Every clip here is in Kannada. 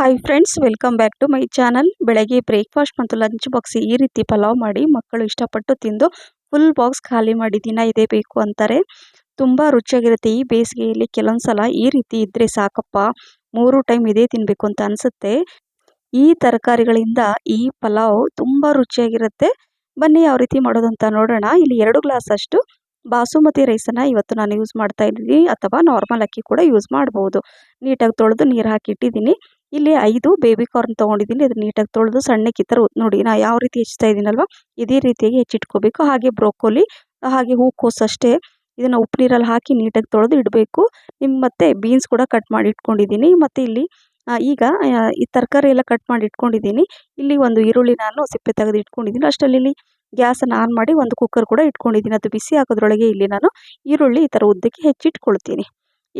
Hi friends, welcome back to my channel. ಬೆಳಗ್ಗೆ ಬ್ರೇಕ್ಫಾಸ್ಟ್ ಮತ್ತು ಲಂಚ್ ಬಾಕ್ಸ್ ಈ ರೀತಿ ಪಲಾವ್ ಮಾಡಿ ಮಕ್ಕಳು ಇಷ್ಟಪಟ್ಟು ತಿಂದು ಫುಲ್ ಬಾಕ್ಸ್ ಖಾಲಿ ಮಾಡಿ ದಿನ ಇದೇ ಬೇಕು ಅಂತಾರೆ. ತುಂಬ ರುಚಿಯಾಗಿರುತ್ತೆ. ಈ ಬೇಸಿಗೆಯಲ್ಲಿ ಕೆಲವೊಂದು ಸಲ ಈ ರೀತಿ ಇದ್ದರೆ ಸಾಕಪ್ಪ, 3 ಟೈಮ್ ಇದೇ ತಿನ್ನಬೇಕು ಅಂತ ಅನಿಸುತ್ತೆ. ಈ ತರಕಾರಿಗಳಿಂದ ಈ ಪಲಾವ್ ತುಂಬ ರುಚಿಯಾಗಿರುತ್ತೆ. ಬನ್ನಿ ಯಾವ ರೀತಿ ಮಾಡೋದು ಅಂತ ನೋಡೋಣ. ಇಲ್ಲಿ 2 ಗ್ಲಾಸ್ ಅಷ್ಟು ಬಾಸುಮತಿ ರೈಸನ್ನು ಇವತ್ತು ನಾನು ಯೂಸ್ ಮಾಡ್ತಾ ಇದ್ದೀನಿ, ಅಥವಾ ನಾರ್ಮಲ್ ಅಕ್ಕಿ ಕೂಡ ಯೂಸ್ ಮಾಡ್ಬೋದು. ನೀಟಾಗಿ ತೊಳೆದು ನೀರು ಹಾಕಿ ಇಟ್ಟಿದ್ದೀನಿ. ಇಲ್ಲಿ 5 ಬೇಬಿ ಕಾರ್ನ್ ತೊಗೊಂಡಿದ್ದೀನಿ. ಅದನ್ನ ನೀಟಾಗಿ ತೊಳೆದು ಸಣ್ಣಕ್ಕೆ ಈ ಥರ ನೋಡಿ, ನಾ ಯಾವ ರೀತಿ ಹೆಚ್ಚ್ತಾ ಇದ್ದೀನಲ್ವ ಇದೇ ರೀತಿಯಾಗಿ ಹೆಚ್ಚಿಟ್ಕೋಬೇಕು. ಹಾಗೆ ಬ್ರೋಕೊಲಿ, ಹಾಗೆ ಹೂಕೋಸು ಅಷ್ಟೇ, ಇದನ್ನು ಉಪ್ಪು ನೀರಲ್ಲಿ ಹಾಕಿ ನೀಟಾಗಿ ತೊಳೆದು ಇಡಬೇಕು. ಮತ್ತು ಬೀನ್ಸ್ ಕೂಡ ಕಟ್ ಮಾಡಿ ಇಟ್ಕೊಂಡಿದ್ದೀನಿ. ಮತ್ತು ಇಲ್ಲಿ ಈಗ ಈ ತರಕಾರಿ ಎಲ್ಲ ಕಟ್ ಮಾಡಿ ಇಟ್ಕೊಂಡಿದ್ದೀನಿ. ಇಲ್ಲಿ ಒಂದು ಈರುಳ್ಳಿ ನಾನು ಸಿಪ್ಪೆ ತೆಗೆದು ಇಟ್ಕೊಂಡಿದ್ದೀನಿ. ಅಷ್ಟರಲ್ಲಿ ಗ್ಯಾಸನ್ನು ಆನ್ ಮಾಡಿ ಒಂದು ಕುಕ್ಕರ್ ಕೂಡ ಇಟ್ಕೊಂಡಿದ್ದೀನಿ. ಅದು ಬಿಸಿ ಆಗೋದ್ರೊಳಗೆ ಇಲ್ಲಿ ನಾನು ಈರುಳ್ಳಿ ಈ ಥರ ಉದ್ದಕ್ಕೆ ಹೆಚ್ಚಿಟ್ಕೊಳ್ತೀನಿ.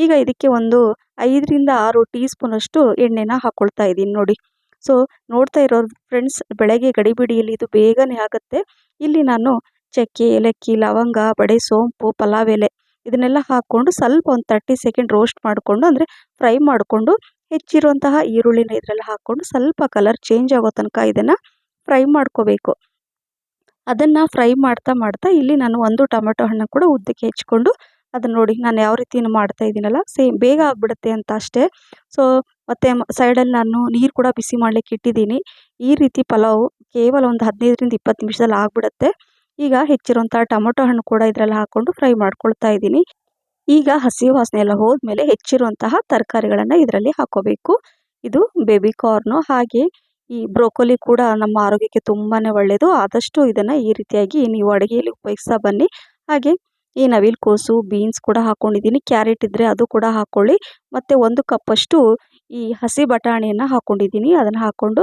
ಈಗ ಇದಕ್ಕೆ ಒಂದು 5ರಿಂದ 6 ಟೀ ಸ್ಪೂನಷ್ಟು ಎಣ್ಣೆನ ಹಾಕ್ಕೊಳ್ತಾ ಇದ್ದೀನಿ ನೋಡಿ. ಸೊ ನೋಡ್ತಾ ಇರೋರು ಫ್ರೆಂಡ್ಸ್, ಬೆಳಗ್ಗೆ ಗಡಿಬಿಡಿಯಲ್ಲಿ ಇದು ಬೇಗನೆ ಆಗುತ್ತೆ. ಇಲ್ಲಿ ನಾನು ಚಕ್ಕೆ, ಏಲಕ್ಕಿ, ಲವಂಗ, ಬಡೆ ಸೋಂಪು, ಪಲಾವ್ ಎಲೆ ಇದನ್ನೆಲ್ಲ ಹಾಕ್ಕೊಂಡು ಸ್ವಲ್ಪ ಒಂದು 30 ಸೆಕೆಂಡ್ ರೋಸ್ಟ್ ಮಾಡಿಕೊಂಡು, ಅಂದರೆ ಫ್ರೈ ಮಾಡಿಕೊಂಡು, ಹೆಚ್ಚಿರುವಂತಹ ಈರುಳ್ಳಿನ ಇದರಲ್ಲಿ ಹಾಕ್ಕೊಂಡು ಸ್ವಲ್ಪ ಕಲರ್ ಚೇಂಜ್ ಆಗೋ ತನಕ ಇದನ್ನು ಫ್ರೈ ಮಾಡ್ಕೋಬೇಕು. ಅದನ್ನು ಫ್ರೈ ಮಾಡ್ತಾ ಮಾಡ್ತಾ ಇಲ್ಲಿ ನಾನು ಒಂದು ಟೊಮೆಟೊ ಹಣ್ಣು ಕೂಡ ಉದ್ದಕ್ಕೆ ಹೆಚ್ಕೊಂಡು, ಅದನ್ನು ನೋಡಿ ನಾನು ಯಾವ ರೀತಿ ಮಾಡ್ತಾ ಇದ್ದೀನಲ್ಲ, ಸೇಮ್ ಬೇಗ ಆಗಿಬಿಡುತ್ತೆ ಅಂತ ಅಷ್ಟೇ. ಸೊ ಮತ್ತು ಸೈಡಲ್ಲಿ ನಾನು ನೀರು ಕೂಡ ಬಿಸಿ ಮಾಡಲಿಕ್ಕೆ ಇಟ್ಟಿದ್ದೀನಿ. ಈ ರೀತಿ ಪಲಾವ್ ಕೇವಲ ಒಂದು 15ರಿಂದ 20 ನಿಮಿಷದಲ್ಲಿ ಆಗಿಬಿಡುತ್ತೆ. ಈಗ ಹೆಚ್ಚಿರುವಂಥ ಟೊಮೆಟೊ ಹಣ್ಣು ಕೂಡ ಇದರಲ್ಲಿ ಹಾಕ್ಕೊಂಡು ಫ್ರೈ ಮಾಡ್ಕೊಳ್ತಾ ಇದ್ದೀನಿ. ಈಗ ಹಸಿ ವಾಸನೆ ಎಲ್ಲ ಹೋದ್ಮೇಲೆ ಹೆಚ್ಚಿರುವಂತಹ ತರಕಾರಿಗಳನ್ನು ಇದರಲ್ಲಿ ಹಾಕ್ಕೋಬೇಕು. ಇದು ಬೇಬಿ ಕಾರ್ನು, ಹಾಗೆ ಈ ಬ್ರೋಕೊಲಿ ಕೂಡ ನಮ್ಮ ಆರೋಗ್ಯಕ್ಕೆ ತುಂಬಾ ಒಳ್ಳೆಯದು. ಆದಷ್ಟು ಇದನ್ನು ಈ ರೀತಿಯಾಗಿ ನೀವು ಅಡುಗೆಯಲ್ಲಿ ಉಪಯೋಗಿಸ್ತಾ ಬನ್ನಿ. ಹಾಗೆ ಈ ನವಿಲುಕೋಸು, ಬೀನ್ಸ್ ಕೂಡ ಹಾಕ್ಕೊಂಡಿದ್ದೀನಿ. ಕ್ಯಾರೆಟ್ ಇದ್ದರೆ ಅದು ಕೂಡ ಹಾಕ್ಕೊಳ್ಳಿ. ಮತ್ತು 1 ಕಪ್ಪಷ್ಟು ಈ ಹಸಿ ಬಟಾಣಿಯನ್ನು ಹಾಕ್ಕೊಂಡಿದ್ದೀನಿ. ಅದನ್ನು ಹಾಕ್ಕೊಂಡು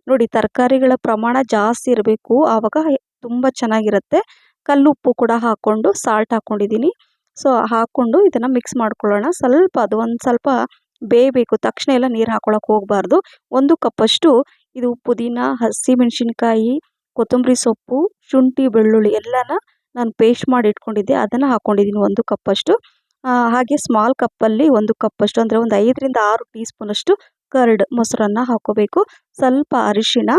ನೋಡಿ, ತರಕಾರಿಗಳ ಪ್ರಮಾಣ ಜಾಸ್ತಿ ಇರಬೇಕು, ಆವಾಗ ತುಂಬ ಚೆನ್ನಾಗಿರುತ್ತೆ. ಕಲ್ಲುಪ್ಪು ಕೂಡ ಹಾಕ್ಕೊಂಡು ಸಾಲ್ಟ್ ಹಾಕ್ಕೊಂಡಿದ್ದೀನಿ. ಸೊ ಹಾಕ್ಕೊಂಡು ಇದನ್ನು ಮಿಕ್ಸ್ ಮಾಡ್ಕೊಳ್ಳೋಣ. ಸ್ವಲ್ಪ ಅದು ಒಂದು ಸ್ವಲ್ಪ ಬೇಯಬೇಕು, ತಕ್ಷಣ ಎಲ್ಲ ನೀರು ಹಾಕ್ಕೊಳಕ್ಕೆ ಹೋಗಬಾರ್ದು. 1 ಕಪ್ಪಷ್ಟು ಇದು ಪುದೀನ, ಹಸಿಮೆಣಸಿನ್ಕಾಯಿ, ಕೊತ್ತಂಬರಿ ಸೊಪ್ಪು, ಶುಂಠಿ, ಬೆಳ್ಳುಳ್ಳಿ ಎಲ್ಲನ ನಾನು ಪೇಸ್ಟ್ ಮಾಡಿ ಇಟ್ಕೊಂಡಿದ್ದೆ, ಅದನ್ನು ಹಾಕ್ಕೊಂಡಿದ್ದೀನಿ 1 ಕಪ್ಪಷ್ಟು. ಹಾಗೆ ಸ್ಮಾಲ್ ಕಪ್ಪಲ್ಲಿ 1 ಕಪ್ಪಷ್ಟು, ಅಂದರೆ ಒಂದು 5ರಿಂದ 6 ಟೀ ಸ್ಪೂನಷ್ಟು ಕರ್ಡ್ ಮೊಸರನ್ನು ಹಾಕ್ಕೋಬೇಕು. ಸ್ವಲ್ಪ ಅರಿಶಿಣ,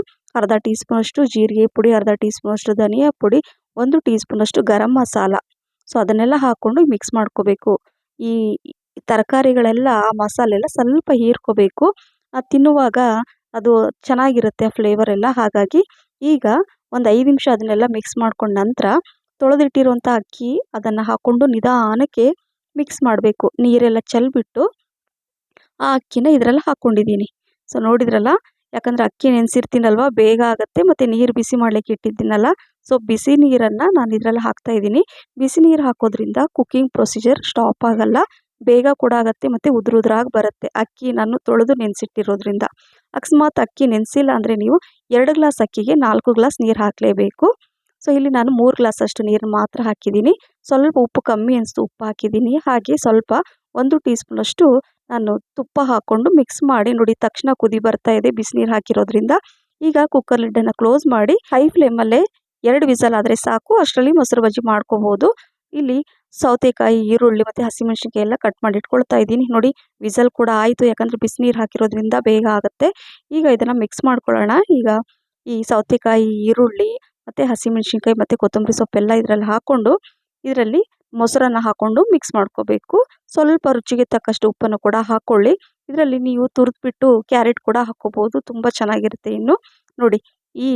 ಅರ್ಧ ಟೀ ಸ್ಪೂನಷ್ಟು ಜೀರಿಗೆ ಪುಡಿ, ಅರ್ಧ ಟೀ ಸ್ಪೂನಷ್ಟು ಧನಿಯಾ ಪುಡಿ, 1 ಟೀ ಸ್ಪೂನಷ್ಟು ಗರಂ ಮಸಾಲ. ಸೊ ಅದನ್ನೆಲ್ಲ ಹಾಕ್ಕೊಂಡು ಮಿಕ್ಸ್ ಮಾಡ್ಕೋಬೇಕು. ಈ ತರಕಾರಿಗಳೆಲ್ಲ ಆ ಮಸಾಲೆ ಎಲ್ಲ ಸ್ವಲ್ಪ ಹೀರ್ಕೋಬೇಕು. ತಿನ್ನುವಾಗ ಅದು ಚೆನ್ನಾಗಿರುತ್ತೆ ಆ ಫ್ಲೇವರ್ ಎಲ್ಲ. ಹಾಗಾಗಿ ಈಗ ಒಂದು 5 ನಿಮಿಷ ಅದನ್ನೆಲ್ಲ ಮಿಕ್ಸ್ ಮಾಡ್ಕೊಂಡ ನಂತರ ತೊಳೆದಿಟ್ಟಿರುವಂಥ ಅಕ್ಕಿ ಅದನ್ನು ಹಾಕ್ಕೊಂಡು ನಿಧಾನಕ್ಕೆ ಮಿಕ್ಸ್ ಮಾಡಬೇಕು. ನೀರೆಲ್ಲ ಚೆಲ್ಬಿಟ್ಟು ಆ ಅಕ್ಕಿನ ಇದರಲ್ಲಿ ಹಾಕ್ಕೊಂಡಿದ್ದೀನಿ. ಸೊ ನೋಡಿದ್ರಲ್ಲ, ಯಾಕಂದರೆ ಅಕ್ಕಿ ನೆನೆಸಿರ್ತೀನಲ್ವ, ಬೇಗ ಆಗುತ್ತೆ. ಮತ್ತು ನೀರು ಬಿಸಿ ಮಾಡಲಿಕ್ಕೆ ಇಟ್ಟಿದ್ದೀನಲ್ಲ, ಸೊ ಬಿಸಿ ನೀರನ್ನು ನಾನು ಇದರಲ್ಲಿ ಹಾಕ್ತಾಯಿದ್ದೀನಿ. ಬಿಸಿ ನೀರು ಹಾಕೋದ್ರಿಂದ ಕುಕ್ಕಿಂಗ್ ಪ್ರೊಸೀಜರ್ ಸ್ಟಾಪ್ ಆಗಲ್ಲ, ಬೇಗ ಕೂಡ ಆಗುತ್ತೆ, ಮತ್ತು ಉದುರಾಗಿ ಬರುತ್ತೆ. ಅಕ್ಕಿ ನಾನು ತೊಳೆದು ನೆನೆಸಿಟ್ಟಿರೋದ್ರಿಂದ. ಅಕಸ್ಮಾತ್ ಅಕ್ಕಿ ನೆನೆಸಿಲ್ಲ ಅಂದರೆ ನೀವು 2 ಗ್ಲಾಸ್ ಅಕ್ಕಿಗೆ 4 ಗ್ಲಾಸ್ ನೀರು ಹಾಕಲೇಬೇಕು. ಸೊ ಇಲ್ಲಿ ನಾನು 3 ಗ್ಲಾಸ್ ಅಷ್ಟು ನೀರು ಮಾತ್ರ ಹಾಕಿದ್ದೀನಿ. ಸ್ವಲ್ಪ ಉಪ್ಪು ಕಮ್ಮಿ ಅನಿಸ್ತು, ಉಪ್ಪು ಹಾಕಿದ್ದೀನಿ. ಹಾಗೆ ಸ್ವಲ್ಪ 1 ಟೀ ಸ್ಪೂನಷ್ಟು ನಾನು ತುಪ್ಪ ಹಾಕ್ಕೊಂಡು ಮಿಕ್ಸ್ ಮಾಡಿ ನೋಡಿ, ತಕ್ಷಣ ಕುದಿ ಬರ್ತಾ ಇದೆ ಬಿಸಿನೀರು ಹಾಕಿರೋದ್ರಿಂದ. ಈಗ ಕುಕ್ಕರ್ ಲಿಡ್ಡನ್ನು ಕ್ಲೋಸ್ ಮಾಡಿ ಹೈ ಫ್ಲೇಮಲ್ಲೇ 2 ವಿಸಲ್ ಆದರೆ ಸಾಕು. ಅಷ್ಟರಲ್ಲಿ ಮೊಸರು ಬಜ್ಜಿ ಮಾಡ್ಕೋಬೋದು. ಇಲ್ಲಿ ಸೌತೆಕಾಯಿ, ಈರುಳ್ಳಿ ಮತ್ತು ಹಸಿಮೆಣಸಿನ್ಕಾಯಿ ಎಲ್ಲ ಕಟ್ ಮಾಡಿ ಇಟ್ಕೊಳ್ತಾ ಇದ್ದೀನಿ. ನೋಡಿ, ವಿಸಲ್ ಕೂಡ ಆಯಿತು, ಯಾಕಂದರೆ ಬಿಸಿನೀರು ಹಾಕಿರೋದ್ರಿಂದ ಬೇಗ ಆಗುತ್ತೆ. ಈಗ ಇದನ್ನು ಮಿಕ್ಸ್ ಮಾಡ್ಕೊಳ್ಳೋಣ. ಈಗ ಈ ಸೌತೆಕಾಯಿ, ಈರುಳ್ಳಿ ಮತ್ತು ಹಸಿಮೆಣಸಿನ್ಕಾಯಿ ಮತ್ತು ಕೊತ್ತಂಬರಿ ಸೊಪ್ಪೆಲ್ಲ ಇದರಲ್ಲಿ ಹಾಕ್ಕೊಂಡು, ಇದರಲ್ಲಿ ಮೊಸರನ್ನು ಹಾಕ್ಕೊಂಡು ಮಿಕ್ಸ್ ಮಾಡ್ಕೋಬೇಕು. ಸ್ವಲ್ಪ ರುಚಿಗೆ ತಕ್ಕಷ್ಟು ಉಪ್ಪನ್ನು ಕೂಡ ಹಾಕ್ಕೊಳ್ಳಿ. ಇದರಲ್ಲಿ ನೀವು ತುರಿದ್ಬಿಟ್ಟು ಕ್ಯಾರೆಟ್ ಕೂಡ ಹಾಕ್ಕೋಬೋದು, ತುಂಬ ಚೆನ್ನಾಗಿರುತ್ತೆ. ಇನ್ನು ನೋಡಿ, ಈ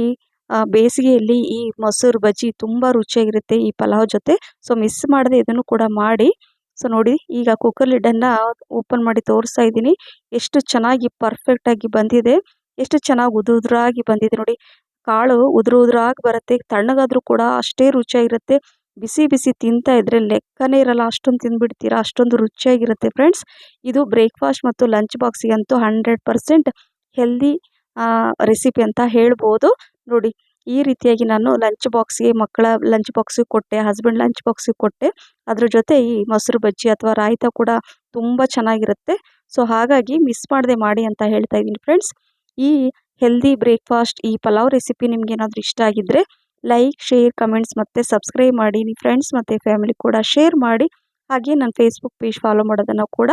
ಬೇಸಿಗೆಯಲ್ಲಿ ಈ ಮೊಸರು ಬಜ್ಜಿ ತುಂಬ ರುಚಿಯಾಗಿರುತ್ತೆ ಈ ಪಲಾವ್ ಜೊತೆ. ಸೊ ಮಿಸ್ ಮಾಡದೆ ಇದನ್ನು ಕೂಡ ಮಾಡಿ. ಸೊ ನೋಡಿ, ಈಗ ಕುಕ್ಕರ್ ಲಿಡ್ಡನ್ನು ಓಪನ್ ಮಾಡಿ ತೋರಿಸ್ತಾ ಇದ್ದೀನಿ. ಎಷ್ಟು ಚೆನ್ನಾಗಿ ಪರ್ಫೆಕ್ಟಾಗಿ ಬಂದಿದೆ, ಎಷ್ಟು ಚೆನ್ನಾಗಿ ಉದುರಾಗಿ ಬಂದಿದೆ ನೋಡಿ. ಕಾಳು ಉದುರಾಗಿ ಬರುತ್ತೆ, ತಣ್ಣಗಾದರೂ ಕೂಡ ಅಷ್ಟೇ ರುಚಿಯಾಗಿರುತ್ತೆ. ಬಿಸಿ ಬಿಸಿ ತಿಂತಾ ಇದ್ದರೆ ಲೆಕ್ಕನೇ ಇರಲ್ಲ, ಅಷ್ಟೊಂದು ತಿಂದುಬಿಡ್ತೀರಾ, ಅಷ್ಟೊಂದು ರುಚಿಯಾಗಿರುತ್ತೆ ಫ್ರೆಂಡ್ಸ್. ಇದು ಬ್ರೇಕ್ಫಾಸ್ಟ್ ಮತ್ತು ಲಂಚ್ ಬಾಕ್ಸಿಗಂತೂ 100% ಹೆಲ್ದಿ ರೆಸಿಪಿ ಅಂತ ಹೇಳ್ಬೋದು. ನೋಡಿ, ಈ ರೀತಿಯಾಗಿ ನಾನು ಲಂಚ್ ಬಾಕ್ಸ್ಗೆ, ಮಕ್ಕಳ ಲಂಚ್ ಬಾಕ್ಸಿಗೆ ಕೊಟ್ಟೆ, ಹಸ್ಬೆಂಡ್ ಲಂಚ್ ಬಾಕ್ಸಿಗೆ ಕೊಟ್ಟೆ. ಅದ್ರ ಜೊತೆ ಈ ಮೊಸರು ಬಜ್ಜಿ ಅಥವಾ ರಾಯ್ತ ಕೂಡ ತುಂಬ ಚೆನ್ನಾಗಿರುತ್ತೆ. ಸೊ ಹಾಗಾಗಿ ಮಿಸ್ ಮಾಡದೆ ಮಾಡಿ ಅಂತ ಹೇಳ್ತಾ ಇದ್ದೀನಿ ಫ್ರೆಂಡ್ಸ್. ಈ ಹೆಲ್ದಿ ಬ್ರೇಕ್ಫಾಸ್ಟ್, ಈ ಪಲಾವ್ ರೆಸಿಪಿ ನಿಮ್ಗೆ ಏನಾದರೂ ಇಷ್ಟ ಆಗಿದ್ದರೆ ಲೈಕ್, ಶೇರ್, ಕಮೆಂಟ್ಸ್ ಮತ್ತು ಸಬ್ಸ್ಕ್ರೈಬ್ ಮಾಡಿ. ನಿಮ್ಮ ಫ್ರೆಂಡ್ಸ್ ಮತ್ತು ಫ್ಯಾಮಿಲಿ ಕೂಡ ಶೇರ್ ಮಾಡಿ. ಹಾಗೆ ನನ್ನ ಫೇಸ್ಬುಕ್ ಪೇಜ್ ಫಾಲೋ ಮಾಡೋದನ್ನು ಕೂಡ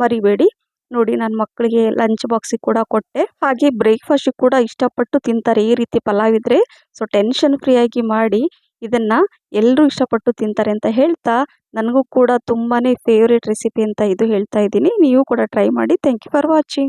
ಮರಿಬೇಡಿ. ನೋಡಿ ನನ್ನ ಮಕ್ಕಳಿಗೆ ಲಂಚ್ ಬಾಕ್ಸಿಗೆ ಕೂಡ ಕೊಟ್ಟೆ. ಹಾಗೆ ಬ್ರೇಕ್ಫಾಸ್ಟಿಗೆ ಕೂಡ ಇಷ್ಟಪಟ್ಟು ತಿಂತಾರೆ ಈ ರೀತಿ ಪಲಾವ್ ಇದ್ದರೆ. ಸೊ ಟೆನ್ಷನ್ ಫ್ರೀಯಾಗಿ ಮಾಡಿ ಇದನ್ನು ಎಲ್ಲರೂ ಇಷ್ಟಪಟ್ಟು ತಿಂತಾರೆ ಅಂತ ಹೇಳ್ತಾ, ನನಗೂ ಕೂಡ ತುಂಬಾ ಫೇವ್ರೇಟ್ ರೆಸಿಪಿ ಅಂತ ಇದು ಹೇಳ್ತಾ ಇದ್ದೀನಿ. ನೀವು ಕೂಡ ಟ್ರೈ ಮಾಡಿ. Thank you for watching.